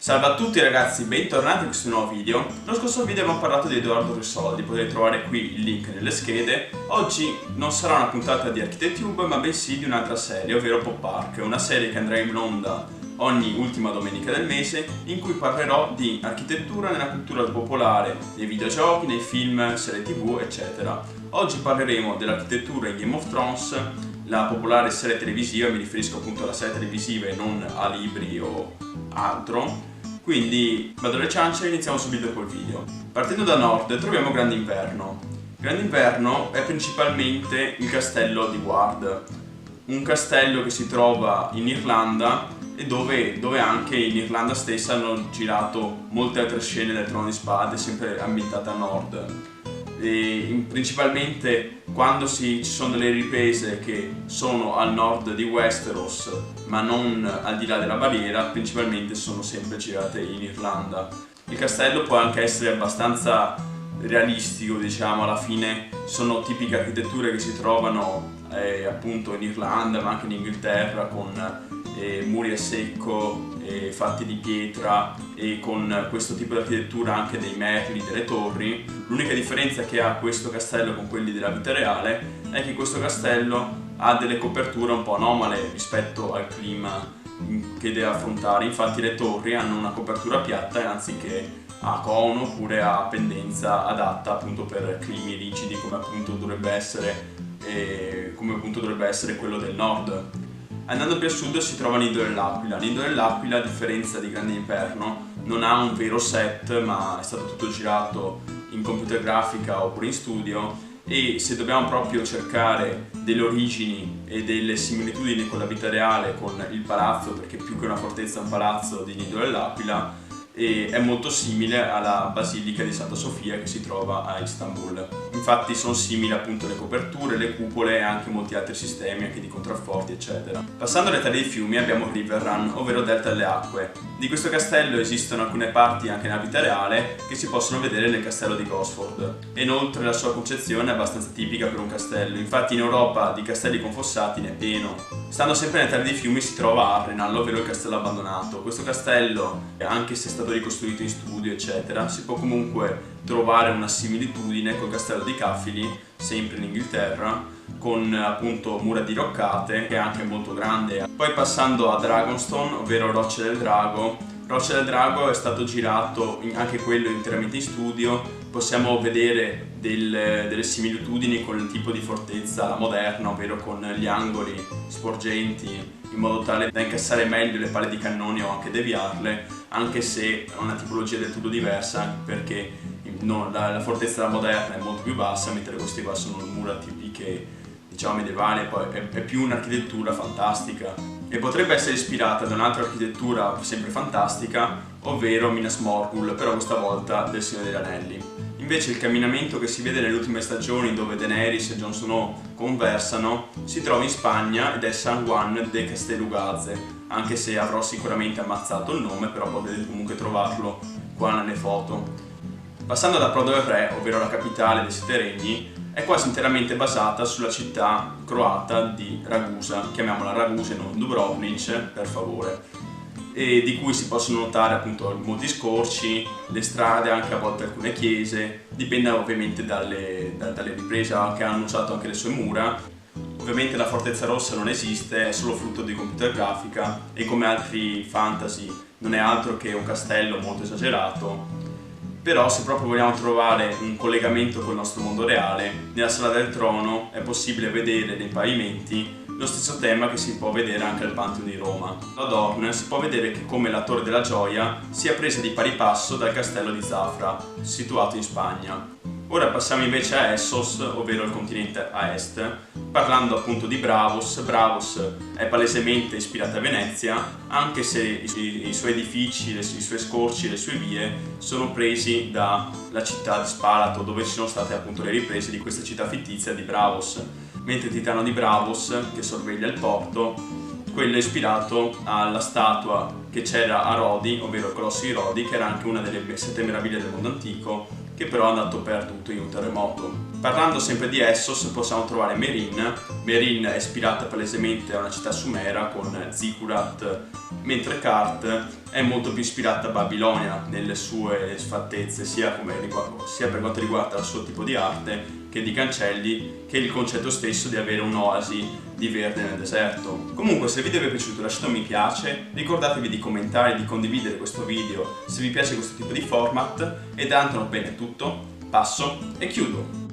Salve a tutti ragazzi, bentornati in questo nuovo video. Nello scorso video abbiamo parlato di Edoardo Risoldi, potete trovare qui il link nelle schede. Oggi non sarà una puntata di Architettube, ma bensì di un'altra serie, ovvero Pop Arc, una serie che andrà in onda ogni ultima domenica del mese, in cui parlerò di architettura nella cultura popolare, nei videogiochi, nei film, serie tv, eccetera. Oggi parleremo dell'architettura in Game of Thrones, la popolare serie televisiva, mi riferisco appunto alla serie televisiva e non a libri o altro. Quindi vado alle ciance e iniziamo subito col video. Partendo da nord troviamo Grande Inverno. Grande Inverno è principalmente il castello di Ward, un castello che si trova in Irlanda e dove anche in Irlanda stessa hanno girato molte altre scene del Trono di Spade, sempre ambientate a nord. Principalmente quando ci sono delle riprese che sono al nord di Westeros ma non al di là della barriera, principalmente sono sempre girate in Irlanda. Il castello può anche essere abbastanza realistico, diciamo, alla fine sono tipiche architetture che si trovano appunto in Irlanda ma anche in Inghilterra, con muri a secco fatti di pietra e con questo tipo di architettura anche dei merli, delle torri. L'unica differenza che ha questo castello con quelli della vita reale è che questo castello ha delle coperture un po' anomale rispetto al clima che deve affrontare. Infatti le torri hanno una copertura piatta anziché a cono oppure a pendenza adatta appunto per climi rigidi come appunto dovrebbe essere quello del nord. Andando più a sud si trova Nido dell'Aquila. Nido dell'Aquila, a differenza di Grande Inverno, non ha un vero set, ma è stato tutto girato in computer grafica oppure in studio, e se dobbiamo proprio cercare delle origini e delle similitudini con la vita reale, con il palazzo, perché più che una fortezza è un palazzo di Nido dell'Aquila, è molto simile alla Basilica di Santa Sofia che si trova a Istanbul. Infatti sono simili appunto le coperture, le cupole e anche molti altri sistemi anche di contrafforti eccetera. Passando alle tali dei fiumi abbiamo River Run, ovvero delta delle acque. Di questo castello esistono alcune parti anche nella vita reale che si possono vedere nel castello di Gosford. Inoltre la sua concezione è abbastanza tipica per un castello, infatti in Europa di castelli con fossati ne è pieno. Stando sempre nei tali dei fiumi si trova Harrenhal, ovvero il castello abbandonato. Questo castello, anche se è stato ricostruito in studio eccetera, si può comunque trovare una similitudine col castello di Caffili, sempre in Inghilterra, con appunto mura diroccate, che è anche molto grande. Poi passando a Dragonstone, ovvero Rocce del Drago. Rocce del Drago è stato girato anche quello interamente in studio. Possiamo vedere delle similitudini con il tipo di fortezza alla moderna, ovvero con gli angoli sporgenti in modo tale da incassare meglio le palle di cannone o anche deviarle, anche se è una tipologia del tutto diversa, perché la fortezza della moderna è molto più bassa, mentre queste qua sono mura tipiche, diciamo, medievali. Poi è più un'architettura fantastica e potrebbe essere ispirata da un'altra architettura sempre fantastica, ovvero Minas Morgul, però questa volta del Signore degli Anelli. Invece il camminamento che si vede nelle ultime stagioni, dove Daenerys e Jon Snow conversano, si trova in Spagna ed è San Juan de Castelugaze, anche se avrò sicuramente ammazzato il nome, però potete comunque trovarlo qua nelle foto. Passando ad Approdo del Re, ovvero la capitale dei Sette Regni, è quasi interamente basata sulla città croata di Ragusa, chiamiamola Ragusa e non Dubrovnik per favore, e di cui si possono notare appunto molti scorci, le strade, anche a volte alcune chiese, dipende ovviamente dalle riprese che hanno usato anche le sue mura. Ovviamente la Fortezza Rossa non esiste, è solo frutto di computer grafica e come altri fantasy non è altro che un castello molto esagerato. Però se proprio vogliamo trovare un collegamento col nostro mondo reale, nella Sala del Trono è possibile vedere nei pavimenti lo stesso tema che si può vedere anche al Pantheon di Roma. Da Dorn si può vedere che come la Torre della Gioia sia presa di pari passo dal castello di Zafra, situato in Spagna. Ora passiamo invece a Essos, ovvero il continente a est, parlando appunto di Bravos. Bravos è palesemente ispirata a Venezia, anche se i suoi edifici, i suoi scorci, le sue vie sono presi dalla città di Spalato, dove ci sono state appunto le riprese di questa città fittizia di Bravos. Mentre Titano di Bravos, che sorveglia il porto, quello è ispirato alla statua che c'era a Rodi, ovvero il Colosso di Rodi, che era anche una delle 7 meraviglie del mondo antico, che però è andato perduto in un terremoto. Parlando sempre di Essos possiamo trovare Meereen. Meereen è ispirata palesemente a una città sumera con Ziggurat, mentre Kart è molto più ispirata a Babilonia nelle sue sfattezze, sia per quanto riguarda il suo tipo di arte che di cancelli, che il concetto stesso di avere un'oasi di verde nel deserto. Comunque, se il video vi è piaciuto lasciate un mi piace, ricordatevi di commentare e di condividere questo video se vi piace questo tipo di format, e da Antonop Bene è tutto, passo e chiudo.